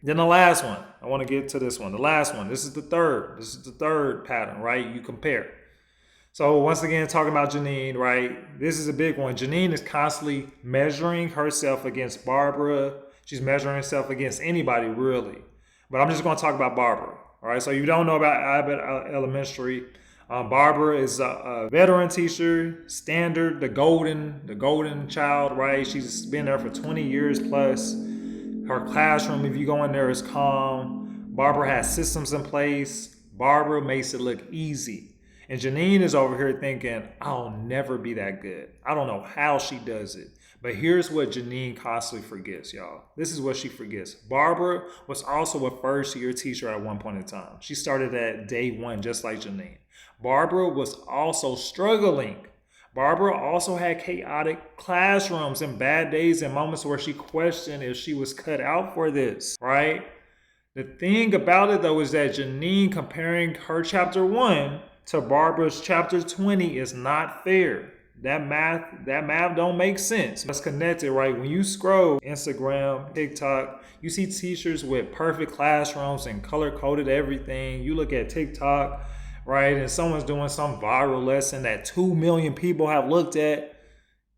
Then the last one, I want to get to this one. The last one, this is the third. This is the third pattern, right? You compare. So once again, talking about Janine, right? This is a big one. Janine is constantly measuring herself against Barbara. She's measuring herself against anybody, really. But I'm just going to talk about Barbara. All right. So you don't know about Abbott Elementary. Barbara is a veteran teacher, standard, the golden child, right? She's been there for 20 years plus. Her classroom, if you go in there, is calm. Barbara has systems in place. Barbara makes it look easy. And Janine is over here thinking, I'll never be that good. I don't know how she does it. But here's what Janine constantly forgets, y'all. This is what she forgets. Barbara was also a first year teacher at one point in time. She started at day one, just like Janine. Barbara was also struggling. Barbara also had chaotic classrooms and bad days and moments where she questioned if she was cut out for this, right? The thing about it though is that Janine comparing her chapter 1 to Barbara's chapter 20 is not fair. That math don't make sense. It's connected, right? When you scroll Instagram, TikTok, you see teachers with perfect classrooms and color-coded everything. You look at TikTok, right? And someone's doing some viral lesson that 2 million people have looked at.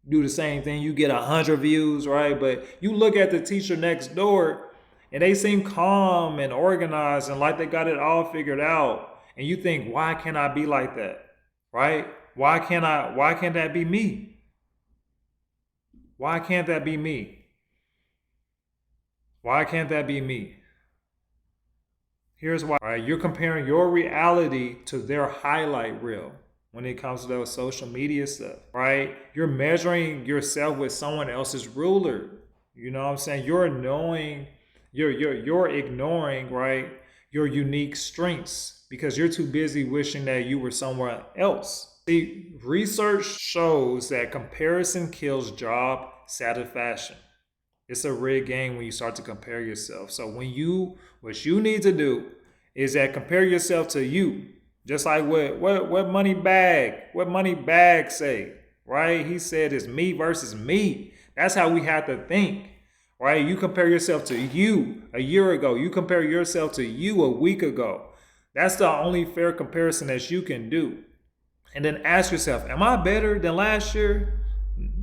Do the same thing, you get 100 views, right? But you look at the teacher next door and they seem calm and organized and like they got it all figured out. And you think, why can't I be like that? Right? Why can't that be me? Why can't that be me? Why can't that be me? Here's why. Right? You're comparing your reality to their highlight reel when it comes to those social media stuff, right? You're measuring yourself with someone else's ruler. You know what I'm saying? You're ignoring, right, your unique strengths because you're too busy wishing that you were somewhere else. See, research shows that comparison kills job satisfaction. It's a rigged game when you start to compare yourself. So what you need to do is that compare yourself to you. Just like what money bag say, right? He said it's me versus me. That's how we have to think, right? You compare yourself to you a year ago. You compare yourself to you a week ago. That's the only fair comparison that you can do. And then ask yourself, am I better than last year?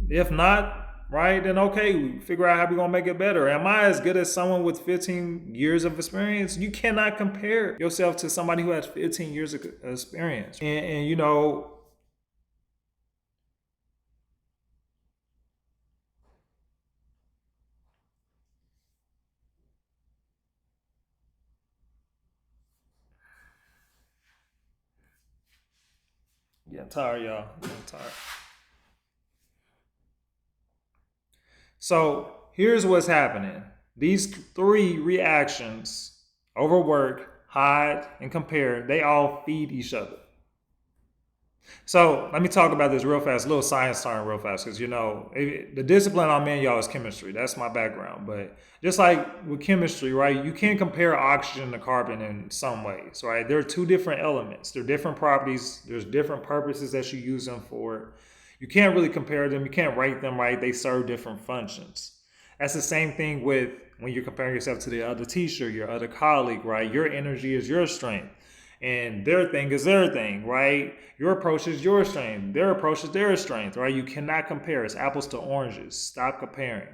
If not, right, then okay, we figure out how we're gonna make it better. Am I as good as someone with 15 years of experience? You cannot compare yourself to somebody who has 15 years of experience. And you know, yeah, I'm tired, y'all. I'm tired. So here's what's happening. These three reactions, overwork, hide, and compare, they all feed each other. So let me talk about this real fast, a little science time real fast, because the discipline I'm in, y'all, is chemistry. That's my background. But just like with chemistry, right, you can't compare oxygen to carbon in some ways, right? There are two different elements. They're different properties. There's different purposes that you use them for. You can't really compare them. You can't rate them, right? They serve different functions. That's the same thing with when you're comparing yourself to the other teacher, your other colleague, right? Your energy is your strength and their thing is their thing, right? Your approach is your strength. Their approach is their strength, right? You cannot compare. It's apples to oranges. Stop comparing.